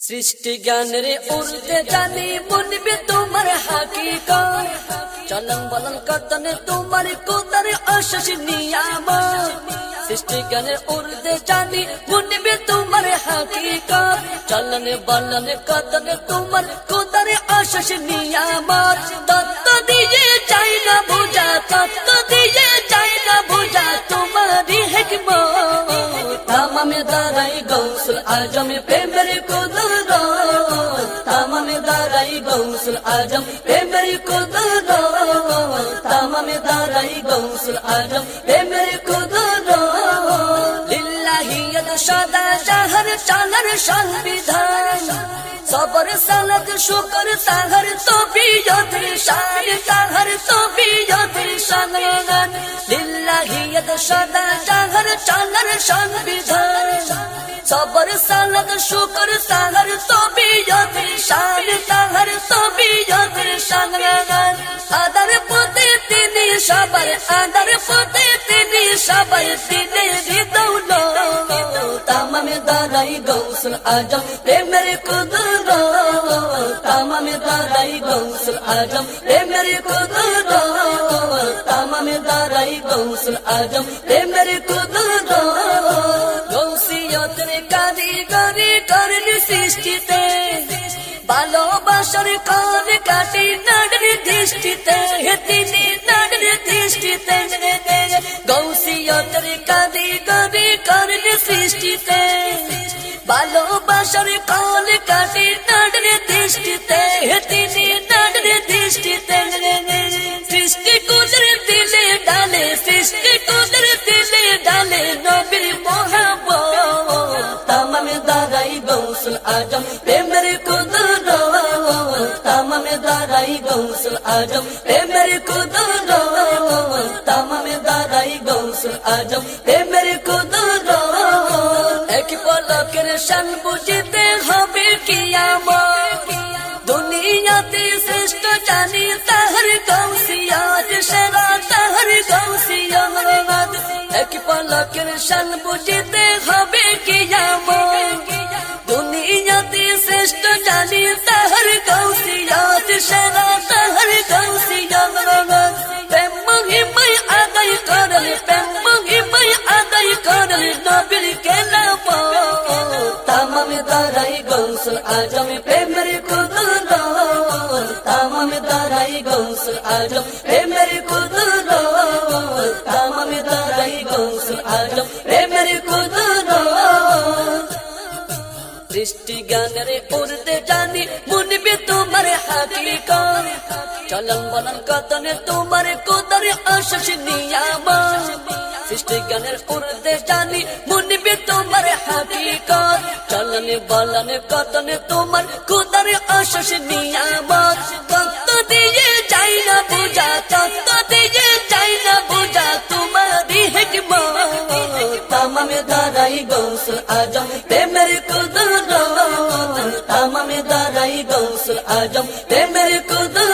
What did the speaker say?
সৃষ্টি জ্ঞানের উর্ধে জানি বলবে তোমার হাকিকত চলন বলন কতনে তোমার কোদার আশিস নিয়ামত সৃষ্টি জ্ঞানের উর্ধে জানি বলবে তোমার হাকিকত চলন বলন কতনে তোমার কোদার আশিস নিয়ামত তত্ত্ব দিয়ে চাই না বোঝা তত্ত্ব দিয়ে চাই না বোঝা তোমারই হিকমত তামামে দাঁড়াই গৌসুল আজমে প্রেমের কুদরত তামামে দাঁড়াই গৌসুল আজম প্রেমের কুদরত তামামে দাঁড়াই গৌসুল আজম প্রেমের কুদরত লিল্লাহিয়ত সদা জাহার চালার সংবিধান সবর সালাত শুকর তাহার তবিয়ত শান তাহার তবিয়ত শান লিল্লাহিয়ত সদা জাহার চালার সংবিধান সবর সালাত শুকর তাহার তবিয়ত শান তাহার তবিয়ত শান আদার পথে তিনি সবার আদার পথে তিনি সবার তিনি হৃদৌলত তামামে দাঁড়াই গৌসুল আজম প্রেমের কুদরত তামামে দাঁড়াই গৌসুল আজম প্রেমের কুদরত তামামে দাঁড়াই গৌসুল আজম প্রেমের কুদরত গৌসিয়তের কারিগরি করেন সৃষ্টিতে ভালোবাসার কান কাটি নাড়ের দৃষ্টিতে তিনি নাড়ের দৃষ্টিতে গৌসিয়তের কারিগরি করেন সৃষ্টিতে ভালোবাসার কান কাটি নাড়ের দৃষ্টিতে তিনি নাড়ের দৃষ্টিতে সৃষ্টি কুদর দিলে ডালে সৃষ্টি কুদর দিলে ডালে নবীর মোহাম্মত তামামে দাঁড়াই গৌসুল আজম প্রেমের কুদরত তামামে দাঁড়াই গৌসুল আজম প্রেমের কুদরত তামামে দাঁড়াই গৌসুল আজম প্রেমের কুদরত এক পলকের শান বুঝিতে হবে কিয়ামত দুনিয়াতে শ্রেষ্ঠ জানি তাহার গৌসিয়ত সেরা তাহার গৌসিয়ত এক পলকের শান বুঝিতে হবে কিয়ামত দুনিয়াতে শ্রেষ্ঠ জানি তাহার গৌসিয়ত সেরা তাহার গৌসিয়ত প্রেম মহিমায় আদায় করল প্রেম মহিমায় আদায় করল নবীর কেলাম তামামে দাঁড়াই গৌসুল আজম প্রেমের কুদরত তামামে দাঁড়াই গৌসুল আজম প্রেমের কুদরত তামামে দাঁড়াই গৌসুল আজম প্রেমের কুদরত সৃষ্টি জ্ঞানের উর্ধে জানি মুনবে তোমার হাকিকত চলন বলন কতনে তোমার কোদার আশিস নিয়ামত সৃষ্টি জ্ঞানের উর্ধে জানি মুনবে তোমার হাকিকত চলন বলন কতনে তোমার কোদার আশিস নিয়ামত তত্ত্ব দিয়ে চাই না বোঝা তত্ত্ব দিয়ে চাই না বোঝা তোমারই হিকমত তামামে দাঁড়াই গৌসুল আজম প্রেমের কুদরত তামামে দাঁড়াই গৌসুল আজম প্রেমের কুদরত